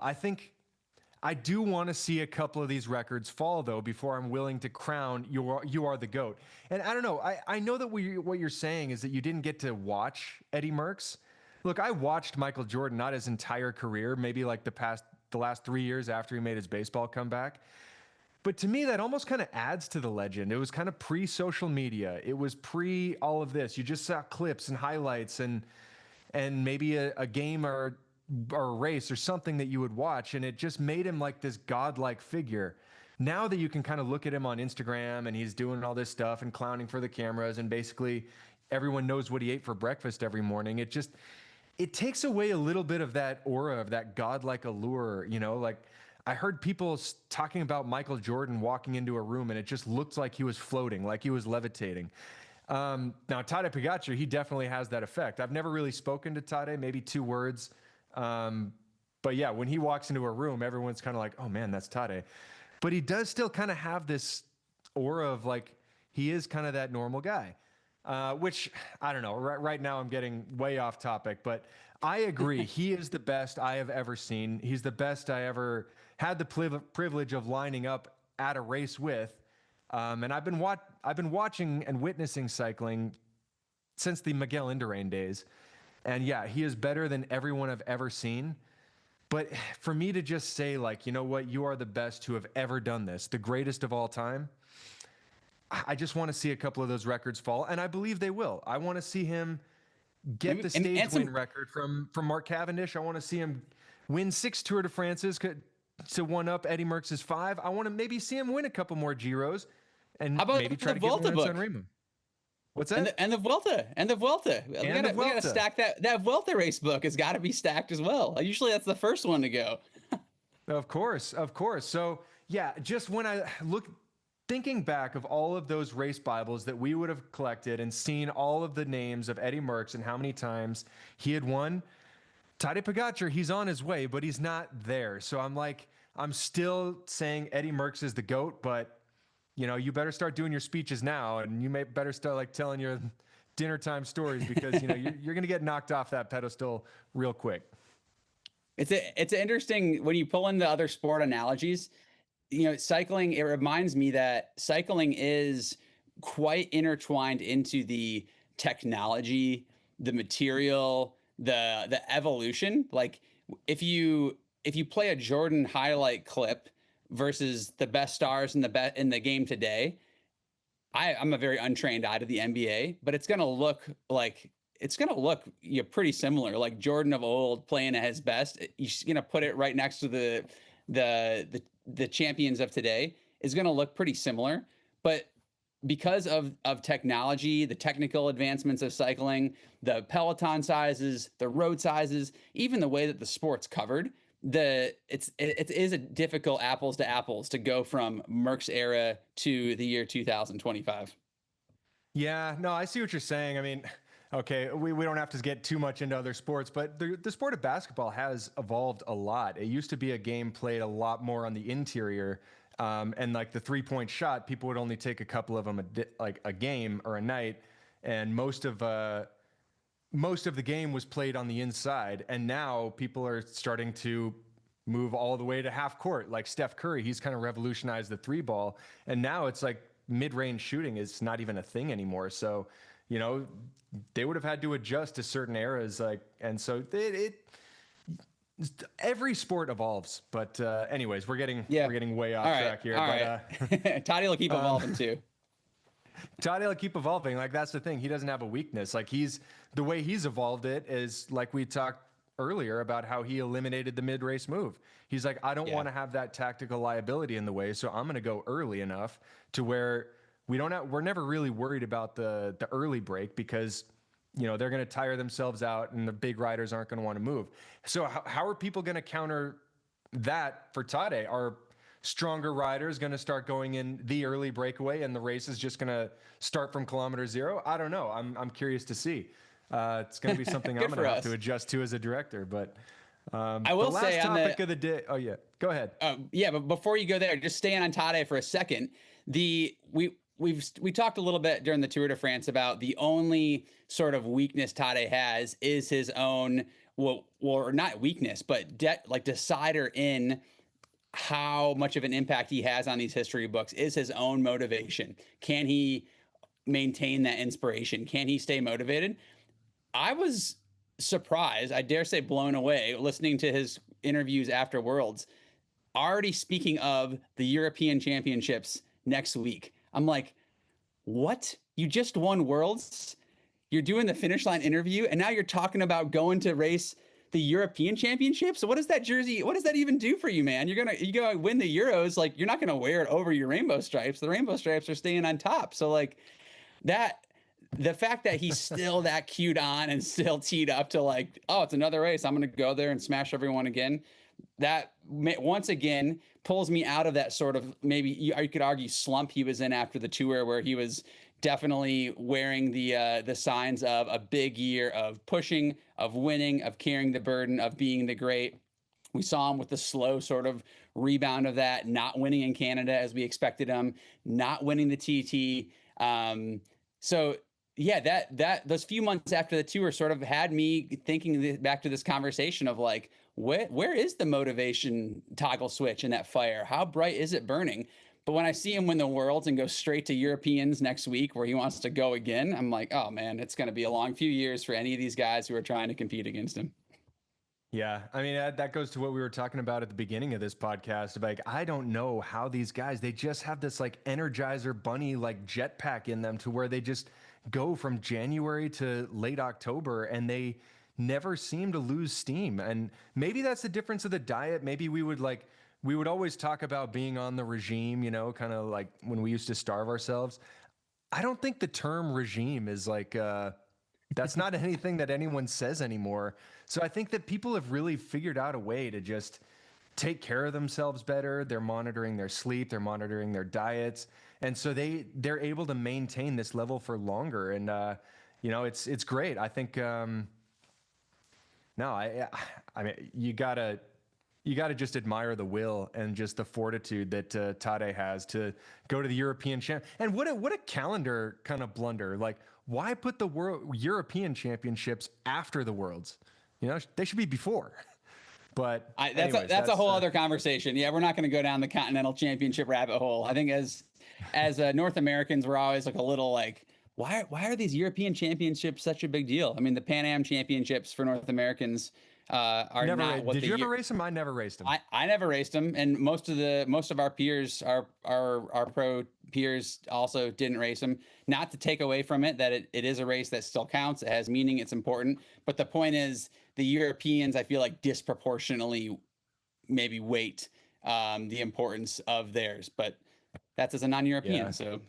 I do want to see a couple of these records fall, though, before I'm willing to crown you are the GOAT. And I don't know. I know that what you're saying is that you didn't get to watch Eddie Merckx. Look, I watched Michael Jordan, not his entire career, maybe like the last 3 years after he made his baseball comeback. But to me, that almost kind of adds to the legend. It was kind of pre-social media. It was pre all of this. You just saw clips and highlights and maybe a game or or a race or something that you would watch, and it just made him like this godlike figure. Now that you can kind of look at him on Instagram and he's doing all this stuff and clowning for the cameras, and basically everyone knows what he ate for breakfast every morning, it takes away a little bit of that aura, of that godlike allure. Like I heard people talking about Michael Jordan walking into a room and it just looked like he was floating, like he was levitating. Now, Tadej Pogacar, he definitely has that effect. I've never really spoken to Tadej, maybe 2 words. But yeah, when he walks into a room, everyone's kind of like, oh man, that's Tadej. But he does still kind of have this aura of like, he is kind of that normal guy, which I don't know. Right now I'm getting way off topic, but I agree. He is the best I have ever seen. He's the best I ever had the privilege of lining up at a race with. And I've been watching and witnessing cycling since the Miguel Indurain days. And yeah, he is better than everyone I've ever seen. But for me to just say, like, you know what, you are the best who have ever done this, the greatest of all time, I just want to see a couple of those records fall, and I believe they will. I want to see him get the stage win record from Mark Cavendish. I want to see him win 6 Tour de France's to one up Eddie Merckx's 5. I want to maybe see him win a couple more Giros, and maybe try to get one in Sanremo. What's that? And the Vuelta. We gotta stack that Vuelta race book has got to be stacked as well. Usually that's the first one to go. Of course. So yeah, just when I thinking back of all of those race Bibles that we would have collected and seen all of the names of Eddie Merckx and how many times he had won, Tadej Pogacar, he's on his way, but he's not there. So I'm still saying Eddie Merckx is the GOAT, but you better start doing your speeches now, and you better start like telling your dinner time stories, because you're going to get knocked off that pedestal real quick. It's interesting when you pull in the other sport analogies. Cycling, it reminds me that cycling is quite intertwined into the technology, the material, the evolution. Like if you play a Jordan highlight clip versus the best stars in the game today, I'm a very untrained eye to the NBA, but it's gonna look pretty similar. Like Jordan of old playing at his best, you're gonna put it right next to the champions of today, is gonna look pretty similar. But because of technology, the technical advancements of cycling, the peloton sizes, the road sizes, even the way that the sport's covered, it is a difficult apples to apples to go from Merckx era to the year 2025. Yeah, no, I see what you're saying. I mean, okay, we don't have to get too much into other sports, but the sport of basketball has evolved a lot. It used to be a game played a lot more on the interior, and like the 3-point shot, people would only take a couple of them a game or a night, and most of the game was played on the inside. And now people are starting to move all the way to half court. Like Steph Curry, he's kind of revolutionized the 3-ball. And now it's like mid-range shooting is not even a thing anymore. So, they would have had to adjust to certain eras. And so every sport evolves. But anyways, we're getting way off track here. Tadej will keep evolving too. Tadej will keep evolving. Like, that's the thing. He doesn't have a weakness. Like, the way he's evolved it is like we talked earlier about how he eliminated the mid-race move. He's like, I don't want to have that tactical liability in the way, so I'm going to go early enough to where we're never really worried about the early break, because they're going to tire themselves out and the big riders aren't going to want to move. So how are people going to counter that for Tadej? Are stronger riders going to start going in the early breakaway and the race is just going to start from kilometer 0? I don't know. I'm curious to see. It's going to be something I'm going to have to adjust to as a director. But I will say last topic of the day. Oh yeah, go ahead. But before you go there, just staying on Tadej for a second. We talked a little bit during the Tour de France about the only sort of weakness Tadej has is his own, or not weakness, but decider in how much of an impact he has on these history books is his own motivation. Can he maintain that inspiration? Can he stay motivated? I was surprised, I dare say blown away, listening to his interviews after Worlds, already speaking of the European Championships next week. I'm like, what? You just won Worlds? You're doing the finish line interview, and now you're talking about going to race the European Championship. So what does that jersey, what does that even do for you, man? You go win the Euros, like you're not gonna wear it over your rainbow stripes. The rainbow stripes are staying on top. So like that, the fact that he's still that cute on and still teed up to like, oh, it's another race, I'm gonna go there and smash everyone again. That once again pulls me out of that sort of, maybe you could argue, slump he was in after the tour, where he was definitely wearing the signs of a big year of pushing, of winning, of carrying the burden, of being the great. We saw him with the slow sort of rebound of that, not winning in Canada as we expected him, not winning the TT. So yeah, that those few months after the tour sort of had me thinking back to this conversation of like, where is the motivation toggle switch in that fire? How bright is it burning? But when I see him win the Worlds and go straight to Europeans next week where he wants to go again, I'm like, oh man, it's going to be a long few years for any of these guys who are trying to compete against him. Yeah, I mean, that goes to what we were talking about at the beginning of this podcast. Like, I don't know how these guys, they just have this like Energizer Bunny like jetpack in them to where they just go from January to late October and they never seem to lose steam. And maybe that's the difference of the diet. Maybe we would always talk about being on the regime, you know, kind of like when we used to starve ourselves. I don't think the term regime is like, that's not anything that anyone says anymore. So I think that people have really figured out a way to just take care of themselves better. They're monitoring their sleep, they're monitoring their diets. And so they're able to maintain this level for longer. And, you know, it's great. I think, I mean, you gotta just admire the will and just the fortitude that Tadej has to go to the European champ. And what a calendar kind of blunder. Like, why put the European Championships after the Worlds? You know, they should be before. But that's a whole other conversation. Yeah, we're not going to go down the Continental Championship rabbit hole. I think as North Americans, we're always like a little like, why are these European Championships such a big deal? I mean, the Pan Am Championships for North Americans are never not what did you ever race them? I never raced them. I never raced them, and most of our peers, our pro peers, also didn't race them. Not to take away from it that it is a race that still counts. It has meaning. It's important. But the point is, the Europeans, I feel like, disproportionately maybe weight the importance of theirs. But that's as a non-European. Yeah. So.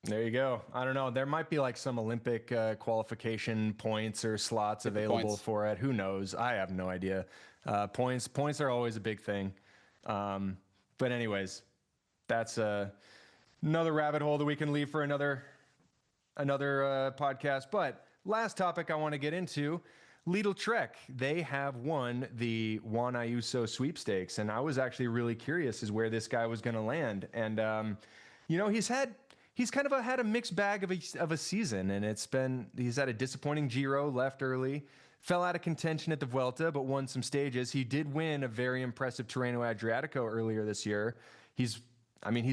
There you go. I don't know. There might be like some Olympic qualification points or slots available for it. Who knows? I have no idea. Points are always a big thing. But anyways, that's another rabbit hole that we can leave for another podcast. But last topic I want to get into, Lidl Trek. They have won the Juan Ayuso sweepstakes. And I was actually really curious as where this guy was going to land. And, you know, he's kind of had a mixed bag of a season, and he's had a disappointing Giro, left early, fell out of contention at the Vuelta, but won some stages. He did win a very impressive Tirreno Adriatico earlier this year. He's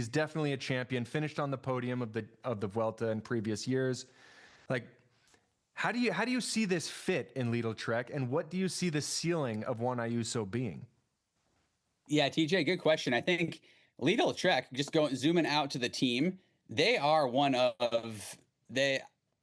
definitely a champion, finished on the podium of the Vuelta in previous years. Like, how do you see this fit in Lidl Trek, and what do you see the ceiling of Juan Ayuso being? Yeah, TJ, good question. I think Lidl Trek, just zooming out to the team, they are one of the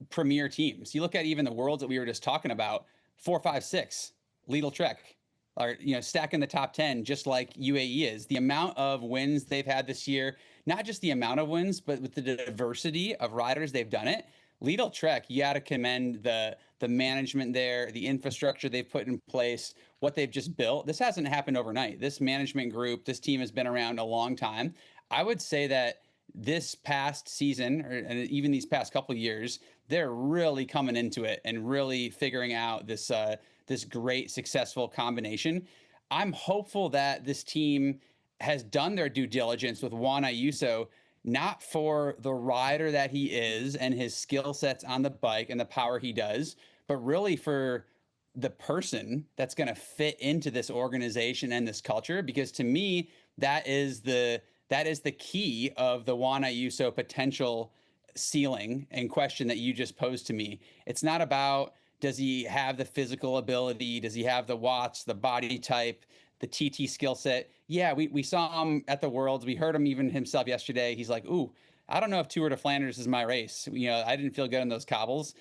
premier teams. You look at even the Worlds that we were just talking about, 4, 5, 6, Lidl Trek are, you know, stacking the top 10, just like UAE is. The amount of wins they've had this year, not just the amount of wins, but with the diversity of riders they've done it. Lidl Trek, you got to commend the management there, the infrastructure they've put in place, what they've just built. This hasn't happened overnight. This management group, this team has been around a long time. I would say that this past season, and even these past couple of years, they're really coming into it and really figuring out this great successful combination. I'm hopeful that this team has done their due diligence with Juan Ayuso, not for the rider that he is and his skill sets on the bike and the power he does, but really for the person that's going to fit into this organization and this culture. Because to me, that is the key of the Juan Ayuso potential ceiling and question that you just posed to me. It's not about, does he have the physical ability? Does he have the watts, the body type, the TT skill set? Yeah, we saw him at the Worlds. We heard him even himself yesterday. He's like, ooh, I don't know if Tour de Flanders is my race. You know, I didn't feel good on those cobbles.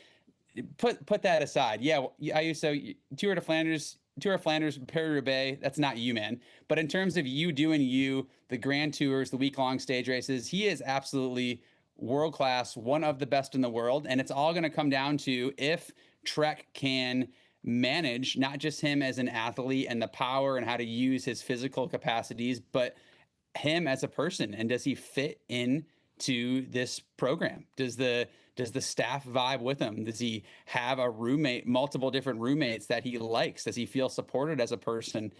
put that aside. Yeah, Ayuso, Tour of Flanders, Paris-Roubaix, that's not you, man. But in terms of you doing the Grand Tours, the week-long stage races, he is absolutely world class, one of the best in the world. And it's all going to come down to if Trek can manage not just him as an athlete and the power and how to use his physical capacities, but him as a person. And does he fit in to this program? Does the staff vibe with him? Does he have a roommate, multiple different roommates that he likes? Does he feel supported as a person?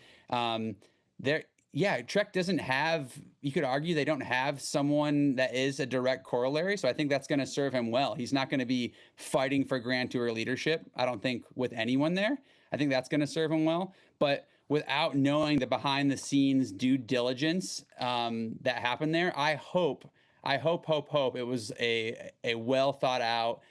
Trek doesn't have, you could argue they don't have someone that is a direct corollary. So I think that's going to serve him well. He's not going to be fighting for Grand Tour leadership, I don't think, with anyone there. I think that's going to serve him well. But without knowing the behind the scenes due diligence that happened there, I hope it was a well thought out,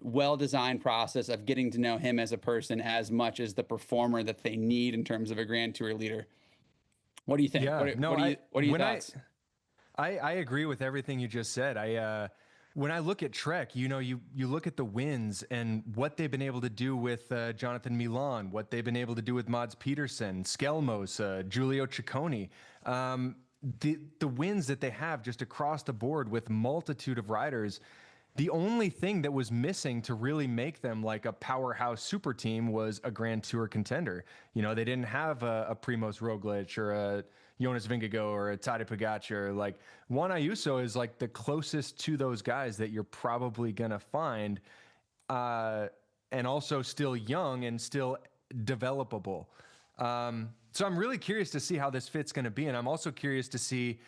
well designed process of getting to know him as a person as much as the performer that they need in terms of a Grand Tour leader. What do you think? Yeah, what are your thoughts? I agree with everything you just said. When I look at Trek, you look at the wins and what they've been able to do with Jonathan Milan, what they've been able to do with Mads Pedersen, Skelmos, Giulio Ciccone. The wins that they have just across the board with multitude of riders. The only thing that was missing to really make them like a powerhouse super team was a Grand Tour contender. They didn't have a Primoz Roglic or a Jonas Vingegaard or a Tadej Pogacar. Like Juan Ayuso is like the closest to those guys that you're probably going to find, and also still young and still developable. So I'm really curious to see how this fit's going to be. And I'm also curious to see,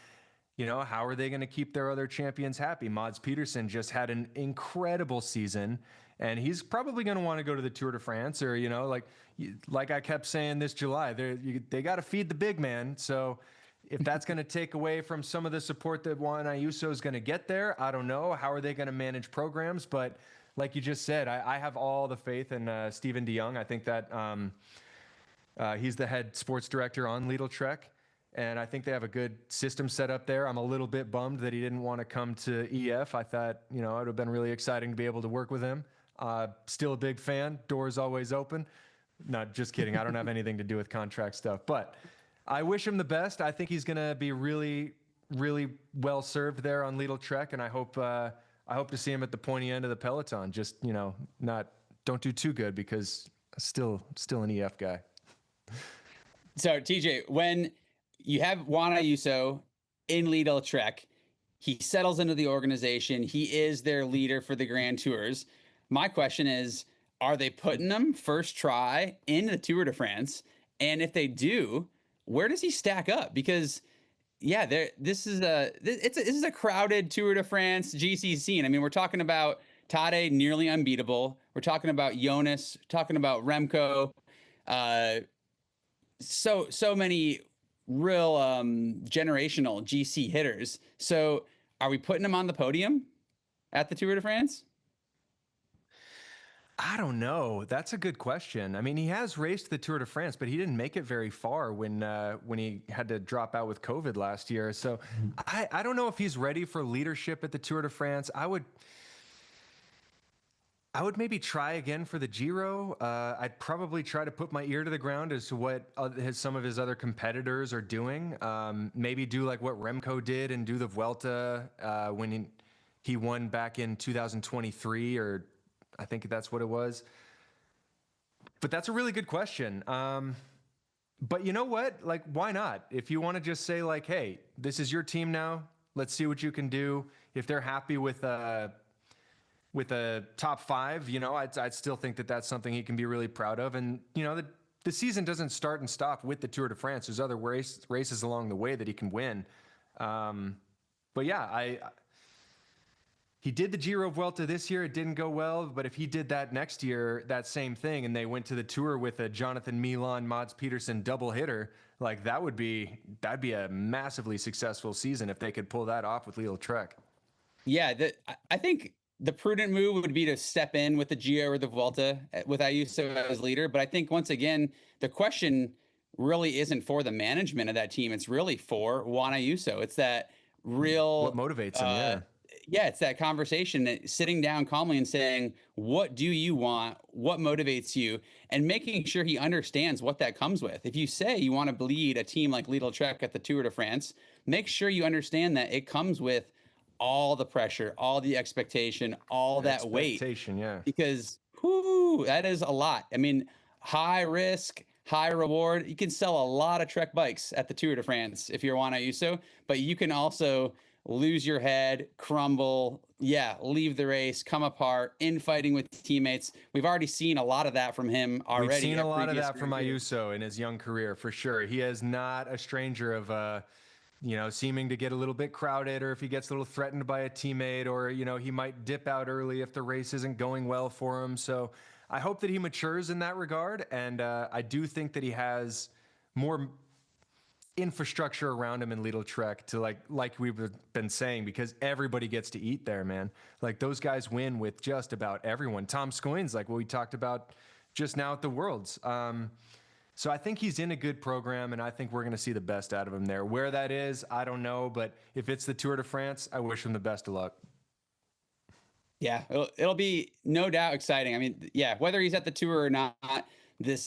how are they going to keep their other champions happy? Mads Pedersen just had an incredible season, and he's probably going to want to go to the Tour de France, or, like I kept saying this July, they got to feed the big man. So if that's going to take away from some of the support that Juan Ayuso is going to get there, I don't know. How are they going to manage programs? But like you just said, I have all the faith in Steven de Jong. I think that he's the head sports director on Lidl Trek, and I think they have a good system set up there. I'm a little bit bummed that he didn't want to come to EF. I thought, it would have been really exciting to be able to work with him. Still a big fan. Doors always open. Not just kidding. I don't have anything to do with contract stuff, but I wish him the best. I think he's going to be really, really well served there on Lidl Trek, and I hope to see him at the pointy end of the peloton. Just, don't do too good, because still an EF guy. So TJ, when you have Juan Ayuso in Lidl Trek, he settles into the organization. He is their leader for the Grand Tours. My question is, are they putting him first try in the Tour de France? And if they do, where does he stack up? Because this is a crowded Tour de France GC scene. I mean, we're talking about Tadej nearly unbeatable. We're talking about Jonas, talking about Remco. So many real generational GC hitters. So are we putting him on the podium at the Tour de France? I don't know. That's a good question. I mean, he has raced the Tour de France, but he didn't make it very far when he had to drop out with COVID last year. So I don't know if he's ready for leadership at the Tour de France. I would maybe try again for the Giro. I'd probably try to put my ear to the ground as to what some of his other competitors are doing. Maybe do like what Remco did and do the Vuelta when he won back in 2023, or I think that's what it was. But that's a really good question. But you know what? Like, why not? If you want to just say like, hey, this is your team now, let's see what you can do. If they're happy with a top five, I'd still think that that's something he can be really proud of. And, the season doesn't start and stop with the Tour de France. There's other races along the way that he can win. But yeah, he did the Giro Vuelta this year. It didn't go well, but if he did that next year, that same thing, and they went to the Tour with a Jonathan Milan, Mads Pedersen double hitter, like that'd be a massively successful season if they could pull that off with Lidl Trek. Yeah, I think the prudent move would be to step in with the Giro or the Vuelta with Ayuso as leader. But I think once again, the question really isn't for the management of that team. It's really for Juan Ayuso. It's that real what motivates him. yeah, it's that conversation, sitting down calmly and saying, what do you want? What motivates you? And making sure he understands what that comes with. If you say you want to lead a team like Lidl-Trek at the Tour de France, make sure you understand that it comes with all the pressure, all the expectation, all that weight. Expectation, yeah. Because whoo, that is a lot. I mean, high risk, high reward. You can sell a lot of Trek bikes at the Tour de France if you want to use so, but you can also lose your head, crumble, leave the race, come apart, infighting with teammates. We've already seen a lot of that from him already. We've seen a lot of that from Ayuso in his young career, for sure. He is not a stranger of, seeming to get a little bit crowded, or if he gets a little threatened by a teammate, or, he might dip out early if the race isn't going well for him. So I hope that he matures in that regard. And I do think that he has more infrastructure around him in Lidl-Trek to like we've been saying, because everybody gets to eat there, man. Like, those guys win with just about everyone. Tom Scoyne's like what we talked about just now at the Worlds. So I think he's in a good program, and I think we're going to see the best out of him there. Where that is, I don't know, but if it's the Tour de France, I wish him the best of luck. Yeah, it'll be no doubt exciting. I mean, yeah, whether he's at the Tour or not, this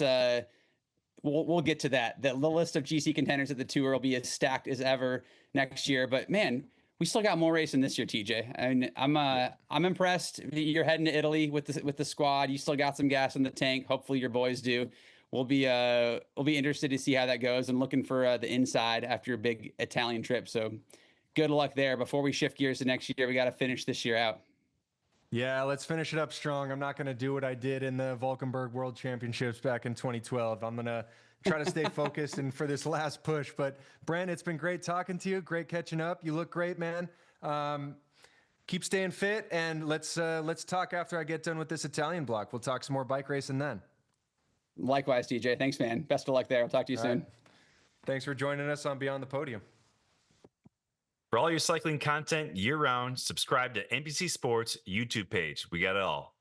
we'll get to that. The list of GC contenders at the Tour will be as stacked as ever next year. But man, we still got more racing this year, Tejay. I mean, I'm impressed. You're heading to Italy with the squad. You still got some gas in the tank. Hopefully your boys do. We'll be interested to see how that goes, and looking for the inside after your big Italian trip. So good luck there. Before we shift gears to next year, we got to finish this year out. Yeah, let's finish it up strong. I'm not going to do what I did in the Valkenburg World Championships back in 2012. I'm going to try to stay focused and for this last push. But Brent, it's been great talking to you. Great catching up. You look great, man. Keep staying fit, and let's talk after I get done with this Italian block. We'll talk some more bike racing then. Likewise, Tejay. Thanks, man. Best of luck there. I'll talk to you soon. Right. Thanks for joining us on Beyond the Podium. For all your cycling content year-round, subscribe to NBC Sports YouTube page. We got it all.